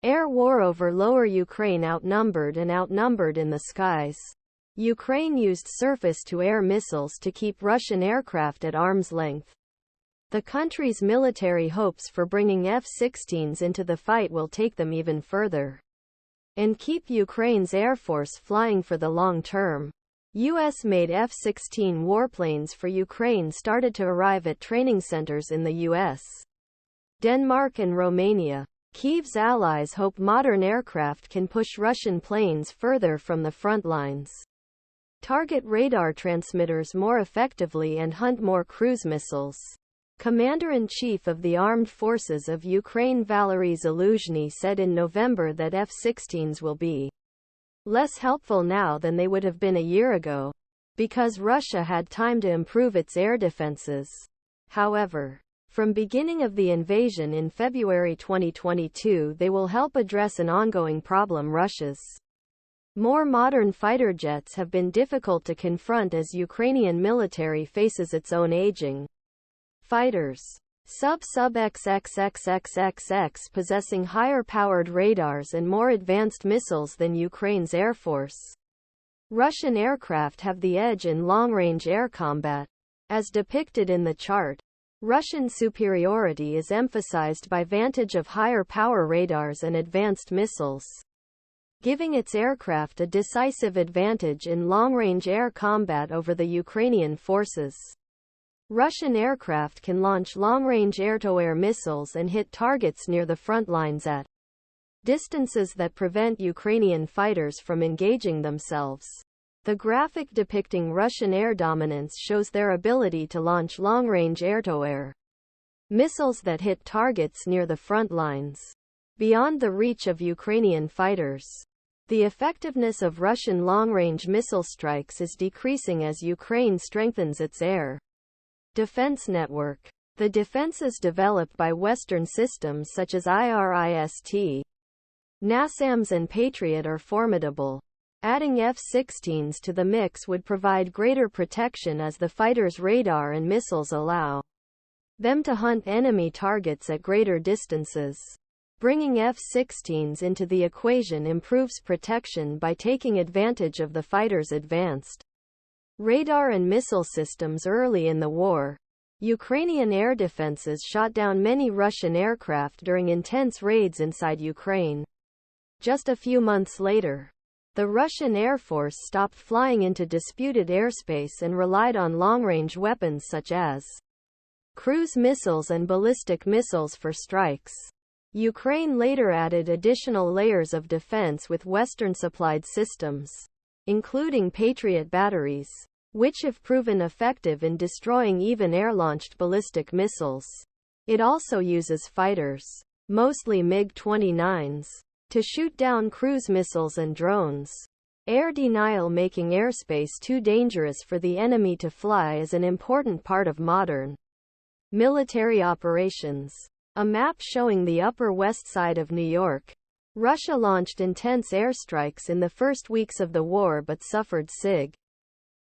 Air war over lower Ukraine outnumbered and outnumbered in the skies. Ukraine used surface-to-air missiles to keep Russian aircraft at arm's length. The country's military hopes for bringing F-16s into the fight will take them even further and keep Ukraine's air force flying for the long term. U.S.-made F-16 warplanes for Ukraine started to arrive at training centers in the U.S., Denmark and Romania. Kiev's allies hope modern aircraft can push Russian planes further from the front lines, target radar transmitters more effectively and hunt more cruise missiles. Commander-in-Chief of the Armed Forces of Ukraine Valery Zaluzhnyi said in November that F-16s will be less helpful now than they would have been a year ago, because Russia had time to improve its air defenses. However, from beginning of the invasion in February 2022, they will help address an ongoing problem. Russia's more modern fighter jets have been difficult to confront as Ukrainian military faces its own aging fighters. Xxxxxx possessing higher-powered radars and more advanced missiles than Ukraine's air force. Russian aircraft have the edge in long-range air combat. As depicted in the chart, Russian superiority is emphasized by vantage of higher-power radars and advanced missiles, giving its aircraft a decisive advantage in long-range air combat over the Ukrainian forces. Russian aircraft can launch long-range air-to-air missiles and hit targets near the front lines at distances that prevent Ukrainian fighters from engaging themselves. The graphic depicting Russian air dominance shows their ability to launch long-range air-to-air missiles that hit targets near the front lines, beyond the reach of Ukrainian fighters. The effectiveness of Russian long-range missile strikes is decreasing as Ukraine strengthens its air defense network. The defenses developed by Western systems such as IRIST, NASAMS and PATRIOT are formidable. Adding F-16s to the mix would provide greater protection as the fighters' radar and missiles allow them to hunt enemy targets at greater distances. Bringing F-16s into the equation improves protection by taking advantage of the fighters' advanced radar and missile systems early in the war. Ukrainian air defenses shot down many Russian aircraft during intense raids inside Ukraine. Just a few months later, the Russian Air Force stopped flying into disputed airspace and relied on long-range weapons such as cruise missiles and ballistic missiles for strikes. Ukraine later added additional layers of defense with Western-supplied systems, including Patriot batteries, which have proven effective in destroying even air-launched ballistic missiles. It also uses fighters, mostly MiG-29s, to shoot down cruise missiles and drones. Air denial, making airspace too dangerous for the enemy to fly, is an important part of modern military operations. A map showing the Upper West Side of New York. Russia launched intense airstrikes in the first weeks of the war but suffered sig.